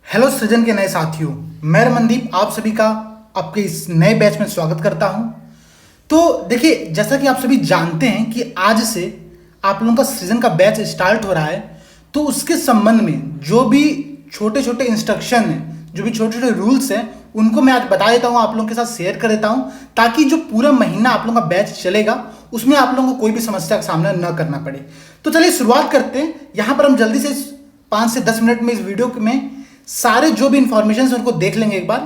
Hello सृजन के नए साथियों, मैं रमनदीप आप सभी का आपके इस नए बैच में स्वागत करता हूं। तो देखिए, जैसा कि आप सभी जानते हैं कि आज से आप लोगों का सृजन का बैच स्टार्ट हो रहा है। तो उसके संबंध में जो भी छोटे छोटे इंस्ट्रक्शन हैं, जो भी छोटे छोटे रूल्स हैं, उनको मैं आज बता देता हूं, आप लोगों के साथ शेयर कर देता हूं, ताकि जो पूरा महीना आप लोगों का बैच चलेगा उसमें आप लोगों को कोई भी समस्या का सामना न करना पड़े। तो चलिए शुरुआत करते हैं। यहाँ पर हम जल्दी से 5 से 10 मिनट में इस वीडियो में सारे जो भी इंफॉर्मेशन है उनको देख लेंगे एक बार।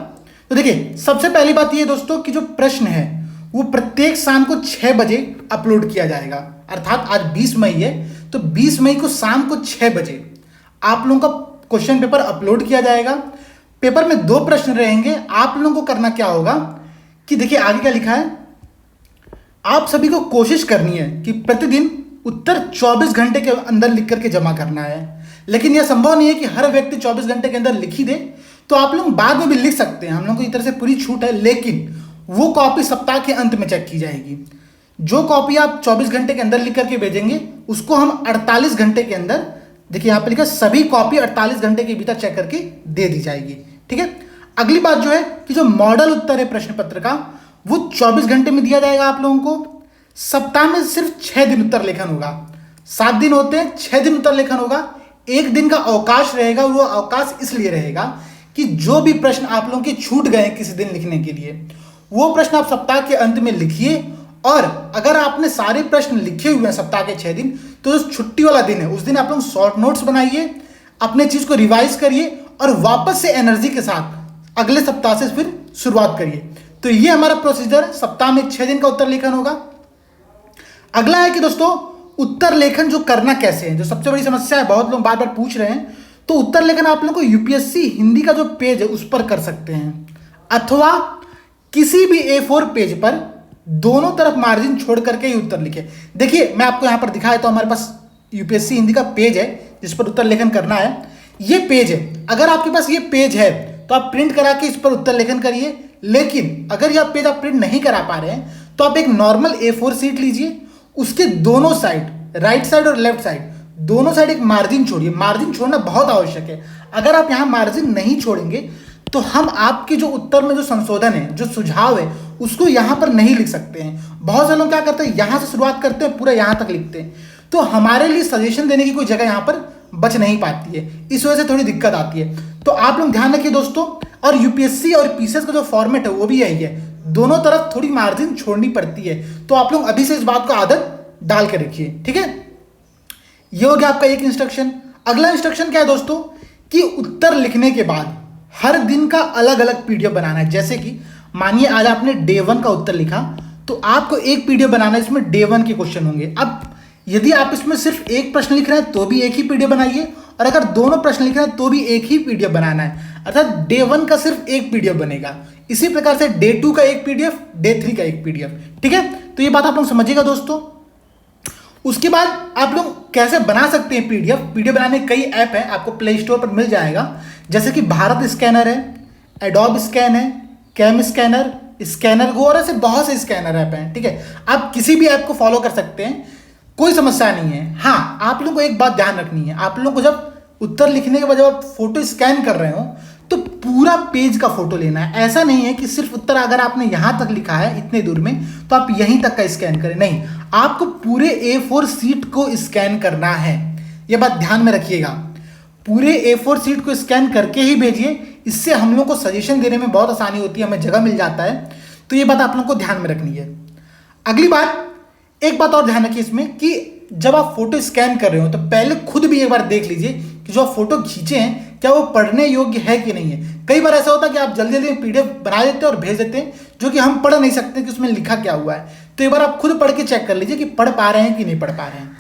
तो देखिए, सबसे पहली बात ये दोस्तों कि जो प्रश्न है वो प्रत्येक शाम को 6 बजे अपलोड किया जाएगा। अर्थात आज 20 मई है, तो 20 मई को शाम को 6 बजे आप लोगों का क्वेश्चन पेपर अपलोड किया जाएगा। पेपर में 2 प्रश्न रहेंगे। आप लोगों को करना क्या होगा कि देखिए आगे क्या लिखा है, आप सभी को कोशिश करनी है कि प्रतिदिन उत्तर 24 घंटे के अंदर लिख करके जमा करना है। लेकिन यह संभव नहीं है कि हर व्यक्ति 24 घंटे के अंदर लिख ही दे, तो आप लोग बाद में भी लिख सकते हैं, हम लोगों को इस तरह से पूरी छूट है। लेकिन वो कॉपी सप्ताह के अंत में चेक की जाएगी। जो कॉपी आप 24 घंटे के अंदर लिख करके भेजेंगे उसको हम 48 घंटे के अंदर, देखिए यहाँ पर लिखा सभी कॉपी 48 घंटे के भीतर चेक करके दे दी जाएगी। ठीक है। अगली बात जो है कि जो मॉडल उत्तर है प्रश्न पत्र का, वो 24 घंटे में दिया जाएगा आप लोगों को। सप्ताह में सिर्फ 6 दिन उत्तर लेखन होगा। 7 दिन होते हैं, 6 दिन उत्तर लेखन होगा। 1 दिन का अवकाश रहेगा। वो अवकाश इसलिए रहेगा कि जो भी प्रश्न आप लोगों के छूट गए किसी दिन लिखने के लिए, वो प्रश्न आप सप्ताह के अंत में लिखिए। और अगर आपने सारे प्रश्न लिखे हुए हैं सप्ताह के 6 दिन, तो जो छुट्टी वाला दिन है उस दिन आप लोग शॉर्ट नोट्स बनाइए, अपने चीज को रिवाइज करिए और वापस से एनर्जी के साथ अगले सप्ताह से फिर शुरुआत करिए। तो ये हमारा प्रोसीजर है। सप्ताह में 6 दिन का उत्तर लेखन होगा। अगला है कि दोस्तों उत्तर लेखन जो करना कैसे है, जो सबसे बड़ी समस्या है, बहुत लोग बार बार पूछ रहे हैं। तो उत्तर लेखन आप लोगों को यूपीएससी हिंदी का जो पेज है उस पर कर सकते हैं, अथवा किसी भी A4 पेज पर दोनों तरफ मार्जिन छोड़ करके ही उत्तर लिखे। देखिए मैं आपको यहां पर दिखाया, तो हमारे पास यूपीएससी हिंदी का पेज है जिस पर उत्तर लेखन करना है। ये पेज है, अगर आपके पास ये पेज है तो आप प्रिंट करा के इस पर उत्तर लेखन करिए। लेकिन अगर यह पेज आप प्रिंट नहीं करा पा रहे हैं तो आप एक नॉर्मल A4 शीट लीजिए, उसके दोनों साइड, राइट साइड और लेफ्ट साइड, दोनों साइड एक मार्जिन छोड़िए। मार्जिन छोड़ना बहुत आवश्यक है। अगर आप यहां मार्जिन नहीं छोड़ेंगे तो हम आपके जो उत्तर में जो संशोधन है, जो सुझाव है, उसको यहां पर नहीं लिख सकते हैं। बहुत से लोग क्या करते हैं, यहां से शुरुआत करते हैं, पूरा यहां तक लिखते हैं। तो हमारे लिए सजेशन देने की कोई जगह यहां पर बच नहीं पाती है, इस वजह से थोड़ी दिक्कत आती है। तो आप लोग ध्यान रखिए दोस्तों। और यूपीएससी और पीसीएस का जो फॉर्मेट है वो भी यही है, दोनों तरफ थोड़ी मार्जिन छोड़नी पड़ती है। तो आप लोग अभी से इस बात को आदत डाल के रखिए। ठीक है, ये हो गया आपका एक इंस्ट्रक्शन। अगला इंस्ट्रक्शन क्या है दोस्तों कि उत्तर लिखने के बाद हर दिन का अलग अलग पीडीएफ बनाना है। जैसे कि मानिए आज आपने डे 1 का उत्तर लिखा, तो आपको एक पीडीएफ बनाना है, इसमें डे 1 के क्वेश्चन होंगे। अब यदि आप इसमें सिर्फ एक प्रश्न लिख रहे हैं तो भी एक ही पीडीएफ बनाइए, और अगर दोनों प्रश्न लिख रहे हैं तो भी एक ही पीडीएफ बनाना है। अर्थात डे 1 का सिर्फ एक पीडीएफ बनेगा। इसी प्रकार से डे 2 का एक पीडीएफ, डे 3 का एक पीडीएफ। ठीक है, तो ये बात आप लोग समझिएगा दोस्तों। उसके बाद आप लोग कैसे बना सकते हैं पीडीएफ। पीडीएफ बनाने के कई ऐप है, आपको प्ले स्टोर पर मिल जाएगा। जैसे कि भारत स्कैनर है, एडोब स्कैन है, कैम स्कैनर, स्कैनर गो, और ऐसे बहुत से स्कैनर ऐप हैं। ठीक है, आप किसी भी ऐप को फॉलो कर सकते हैं, कोई समस्या नहीं है। हाँ, आप लोगों को एक बात ध्यान रखनी है, आप लोगों को जब उत्तर लिखने के बाद जब आप फोटो स्कैन कर रहे हो तो पूरा पेज का फोटो लेना है। ऐसा नहीं है कि सिर्फ उत्तर अगर आपने यहां तक लिखा है इतने दूर में तो आप यहीं तक का स्कैन करें, नहीं, आपको पूरे A4 शीट को स्कैन करना है। यह बात ध्यान में रखिएगा, पूरे A4 शीट को स्कैन करके ही भेजिए। इससे हम लोग को सजेशन देने में बहुत आसानी होती है, हमें जगह मिल जाता है। तो ये बात आप लोगों को ध्यान में रखनी है। अगली बात, एक बात और ध्यान रखिए इसमें कि जब आप फोटो स्कैन कर रहे हो तो पहले खुद भी एक बार देख लीजिए कि जो आप फोटो खींचे हैं क्या वो पढ़ने योग्य है कि नहीं है। कई बार ऐसा होता है कि आप जल्दी जल्दी पीडीएफ बना देते हैं और भेज देते हैं, जो कि हम पढ़ नहीं सकते कि उसमें लिखा क्या हुआ है। तो एक बार आप खुद पढ़ के चेक कर लीजिए कि पढ़ पा रहे हैं कि नहीं पढ़ पा रहे हैं।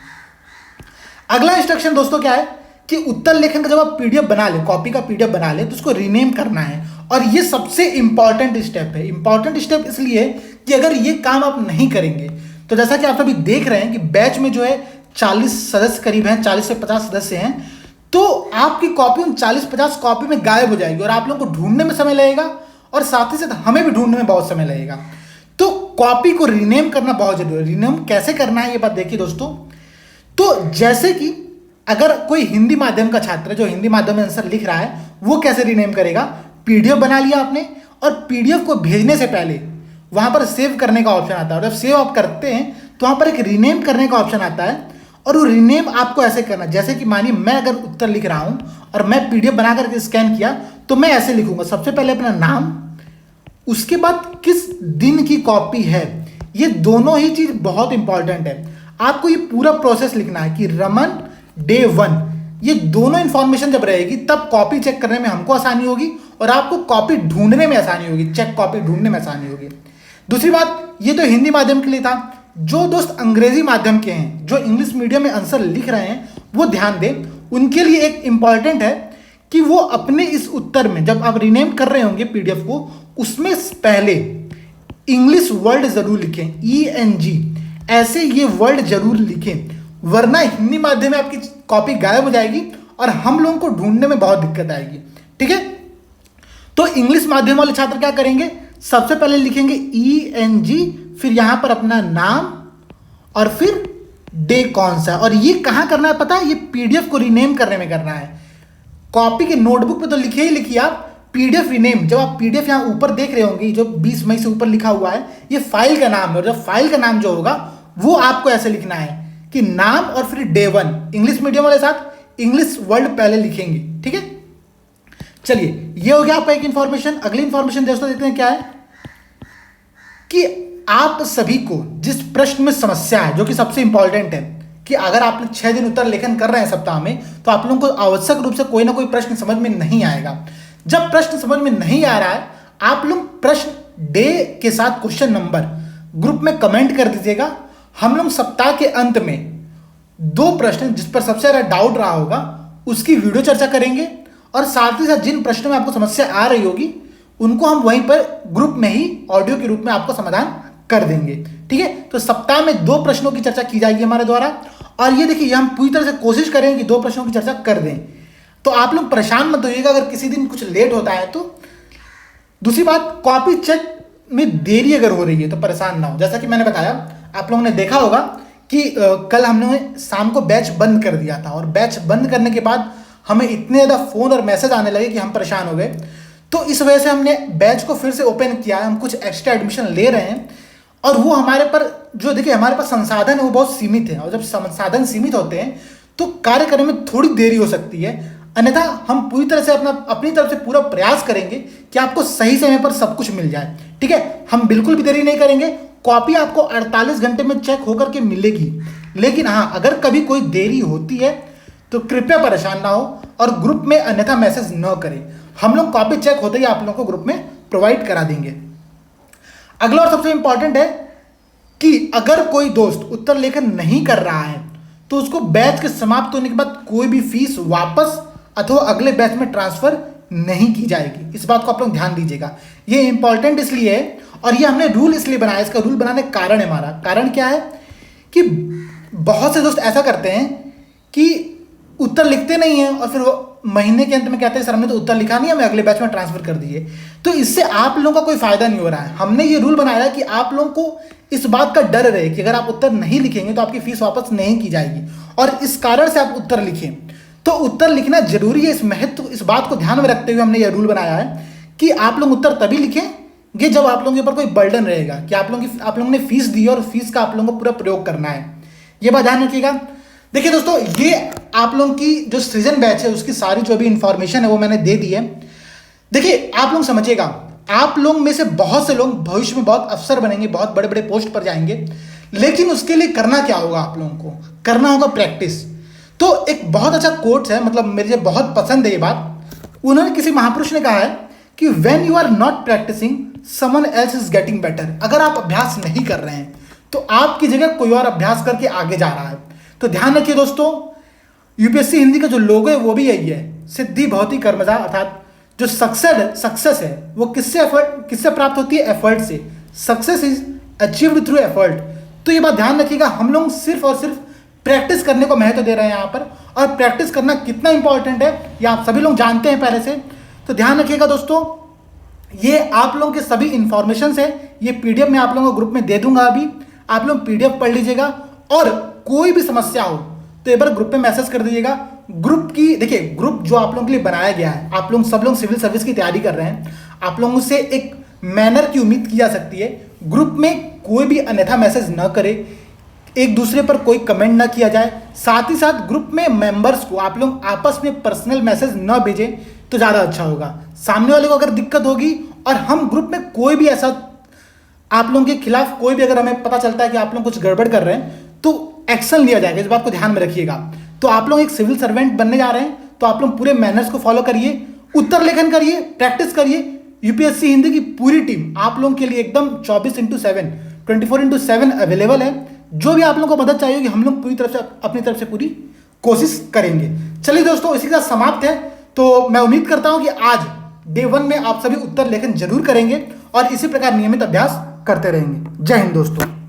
अगला इंस्ट्रक्शन दोस्तों क्या है कि उत्तर लेखन का जब आप पीडीएफ बना ले, कॉपी का पीडीएफ बना ले, तो उसको रीनेम करना है। और ये सबसे इंपॉर्टेंट स्टेप है। इंपॉर्टेंट स्टेप इसलिए कि अगर ये काम आप नहीं करेंगे तो जैसा कि आप अभी देख रहे हैं कि बैच में जो है 40 सदस्य करीब हैं, 40 से 50 सदस्य हैं, तो आपकी कॉपी उन 40-50 कॉपी में गायब हो जाएगी और आप लोगों को ढूंढने में समय लगेगा और साथ ही साथ हमें भी ढूंढने में बहुत समय लगेगा। तो कॉपी को रीनेम करना बहुत जरूरी है। रीनेम कैसे करना है ये बात देखिए दोस्तों। तो जैसे कि अगर कोई हिंदी माध्यम का छात्र जो हिंदी माध्यम में आंसर लिख रहा है वो कैसे रीनेम करेगा। पीडीएफ बना लिया आपने और पीडीएफ को भेजने से पहले वहां पर सेव करने का ऑप्शन आता है, और जब सेव आप करते हैं तो वहां पर एक रीनेम करने का ऑप्शन आता है, और वो रीनेम आपको ऐसे करना, जैसे कि मानिए मैं अगर उत्तर लिख रहा हूं और मैं पीडीएफ बना करके स्कैन किया तो मैं ऐसे लिखूंगा, सबसे पहले अपना नाम, उसके बाद किस दिन की कॉपी है। ये दोनों ही चीज बहुत इंपॉर्टेंट है। आपको ये पूरा प्रोसेस लिखना है कि रमन डे 1, ये दोनों इंफॉर्मेशन जब रहेगी तब कॉपी चेक करने में हमको आसानी होगी और आपको कॉपी ढूंढने में आसानी होगी, चेक कॉपी ढूंढने में आसानी होगी। दूसरी बात, ये तो हिंदी माध्यम के लिए था। जो दोस्त अंग्रेजी माध्यम के हैं, जो इंग्लिश मीडियम में आंसर लिख रहे हैं, वो ध्यान दें, उनके लिए एक इंपॉर्टेंट है कि वो अपने इस उत्तर में जब आप रीनेम कर रहे होंगे पीडीएफ को, उसमें पहले इंग्लिश वर्ड जरूर लिखें, ENG ऐसे ये वर्ड जरूर लिखें, वरना हिंदी माध्यम में आपकी कॉपी गायब हो जाएगी और हम लोगों को ढूंढने में बहुत दिक्कत आएगी। ठीक है, तो इंग्लिश माध्यम वाले छात्र क्या करेंगे, सबसे पहले लिखेंगे ENG, फिर यहां पर अपना नाम और फिर डे कौन सा, और ये कहां करना है पता है, ये पीडीएफ को रीनेम करने में करना है। कॉपी के नोटबुक पे तो लिखे ही लिखिए आप पीडीएफ रीनेम। जब आप पीडीएफ यहां ऊपर देख रहे होंगे, जो 20 मई से ऊपर लिखा हुआ है, ये फाइल का नाम है, और जब फाइल का नाम जो होगा वो आपको ऐसे लिखना है कि नाम और फिर डे 1, इंग्लिश मीडियम वाले साथ इंग्लिश वर्ड पहले लिखेंगे। ठीक है, चलिए ये हो गया आपका एक इंफॉर्मेशन। अगली इंफॉर्मेशन दोस्तों देखते हैं क्या है कि आप सभी को जिस प्रश्न में समस्या है, जो कि सबसे इंपॉर्टेंट है, कि अगर आप 6 दिन उत्तर लेखन कर रहे हैं सप्ताह में, तो आप लोगों को आवश्यक रूप से कोई ना कोई प्रश्न समझ में नहीं आएगा। जब प्रश्न समझ में नहीं आ रहा है, आप लोग प्रश्न डे के साथ क्वेश्चन नंबर ग्रुप में कमेंट कर दीजिएगा। हम लोग सप्ताह के अंत में 2 प्रश्न जिस पर सबसे ज्यादा डाउट रहा होगा उसकी वीडियो चर्चा करेंगे, और साथ ही साथ जिन प्रश्नों में आपको समस्या आ रही होगी उनको हम वहीं पर ग्रुप में ही ऑडियो के रूप में आपको समाधान कर देंगे। ठीक है, तो सप्ताह में 2 प्रश्नों की चर्चा की जाएगी हमारे द्वारा, और ये देखिए हम पूरी तरह से कोशिश करेंगे कि 2 प्रश्नों की चर्चा कर दें। तो आप लोग परेशान मत होइएगा अगर किसी दिन कुछ लेट होता है तो। दूसरी बात, कॉपी चेक में देरी अगर हो रही है तो परेशान ना हो। जैसा कि मैंने बताया, आप लोगों ने देखा होगा कि कल हमने शाम को बैच बंद कर दिया था, और बैच बंद करने के बाद हमें इतने ज़्यादा फ़ोन और मैसेज आने लगे कि हम परेशान हो गए। तो इस वजह से हमने बैच को फिर से ओपन किया है, हम कुछ एक्स्ट्रा एडमिशन ले रहे हैं, और वो हमारे पर जो देखिए हमारे पास संसाधन है वो बहुत सीमित है, और जब संसाधन सीमित होते हैं तो कार्य करने में थोड़ी देरी हो सकती है। अन्यथा हम पूरी तरह से अपनी तरफ से पूरा प्रयास करेंगे कि आपको सही समय पर सब कुछ मिल जाए। ठीक है, हम बिल्कुल भी देरी नहीं करेंगे। कॉपी आपको 48 घंटे में चेक होकर के मिलेगी, लेकिन हाँ, अगर कभी कोई देरी होती है तो कृपया परेशान ना हो और ग्रुप में अन्यथा मैसेज न करें। हम लोग कॉपी चेक होते ही आप लोगों को ग्रुप में प्रोवाइड करा देंगे। अगला और सबसे इंपॉर्टेंट है कि अगर कोई दोस्त उत्तर लेखन नहीं कर रहा है तो उसको बैच के समाप्त होने के बाद कोई भी फीस वापस अथवा अगले बैच में ट्रांसफर नहीं की जाएगी। इस बात को आप लोग ध्यान दीजिएगा। ये इंपॉर्टेंट इसलिए है, और ये हमने रूल इसलिए बनाया, इसका रूल बनाने का कारण है, हमारा कारण क्या है कि बहुत से दोस्त ऐसा करते हैं कि उत्तर लिखते नहीं है और फिर वो महीने के अंत में कहते हैं सर हमने तो उत्तर लिखा नहीं, हमें अगले बैच में ट्रांसफर कर दिए। तो इससे आप लोगों का कोई फायदा नहीं हो रहा है। हमने ये रूल बनाया कि आप लोगों को इस बात का डर रहे कि अगर आप उत्तर नहीं लिखेंगे तो आपकी फीस वापस नहीं की जाएगी, और इस कारण से आप उत्तर लिखें। तो उत्तर लिखना जरूरी है। इस बात को ध्यान में रखते हुए हमने यह रूल बनाया है कि आप लोग उत्तर तभी लिखेंगे जब आप लोगों के ऊपर कोई बर्डन रहेगा कि आप लोगों ने फीस दी और फीस का आप लोगों को पूरा प्रयोग करना है। ये बात ध्यान रखिएगा। देखिए दोस्तों, ये आप लोगों की जो सृजन बैच है उसकी सारी जो भी इंफॉर्मेशन है वो मैंने दे दी है। देखिए आप लोग समझिएगा, आप लोग में से बहुत से लोग भविष्य में बहुत अफसर बनेंगे, बहुत बड़े बड़े पोस्ट पर जाएंगे, लेकिन उसके लिए करना क्या होगा, आप लोगों को करना होगा प्रैक्टिस। तो एक बहुत अच्छा कोट है, मतलब मुझे बहुत पसंद है ये बात। उन्होंने किसी महापुरुष ने कहा है कि when you are not practising someone else is getting better. अगर आप अभ्यास नहीं कर रहे हैं तो आपकी जगह कोई और अभ्यास करके आगे जा रहा है। तो ध्यान रखिए दोस्तों, यूपीएससी हिंदी का जो लोगो है वो भी यही है, सिद्धि भवति कर्मजा, अर्थात जो सक्सेस है वो किससे प्राप्त होती है, एफर्ट से। Success is achieved through effort. तो ये बात ध्यान रखिएगा, हम लोग सिर्फ और सिर्फ प्रैक्टिस करने को महत्व दे रहे हैं यहाँ पर, और प्रैक्टिस करना कितना इंपॉर्टेंट है ये आप सभी लोग जानते हैं पहले से। तो ध्यान रखिएगा दोस्तों, ये आप लोगों के सभी इंफॉर्मेशन है, ये पीडीएफ में आप लोगों को ग्रुप में दे दूंगा। अभी आप लोग पीडीएफ पढ़ लीजिएगा, और कोई भी समस्या हो तो एक बार ग्रुप में मैसेज कर दीजिएगा, ग्रुप की, देखिए ग्रुप जो आप लोगों के लिए बनाया गया है, आप लोग सब लोग सिविल सर्विस की तैयारी कर रहे हैं, आप लोगों से एक मैनर की उम्मीद की जा सकती है। ग्रुप में कोई भी अन्यथा मैसेज न करे, एक दूसरे पर कोई कमेंट ना किया जाए, साथ ही साथ ग्रुप में मेंबर्स को आप लोग आपस में पर्सनल मैसेज न भेजें तो ज़्यादा अच्छा होगा। सामने वाले को अगर दिक्कत होगी और हम ग्रुप में कोई भी ऐसा आप लोगों के खिलाफ कोई भी अगर हमें पता चलता है कि आप लोग कुछ गड़बड़ कर रहे हैं तो एक्शन लिया जाएगा, इस बात को ध्यान में रखिएगा। तो आप लोग एक सिविल सर्वेंट बनने जा रहे हैं तो आप लोग पूरे मैनर्स को फॉलो करिए, उत्तर लेखन करिए, प्रैक्टिस करिए। यूपीएससी हिंदी की पूरी टीम आप लोगों के लिए एकदम 24/7 24/7 अवेलेबल है। जो भी आप लोगों को मदद चाहिए होगी हम लोग पूरी तरफ से अपनी तरफ से पूरी कोशिश करेंगे। चलिए दोस्तों, इसी के साथ समाप्त है। तो मैं उम्मीद करता हूं कि आज डे 1 में आप सभी उत्तर लेखन जरूर करेंगे और इसी प्रकार नियमित अभ्यास करते रहेंगे। जय हिंद दोस्तों।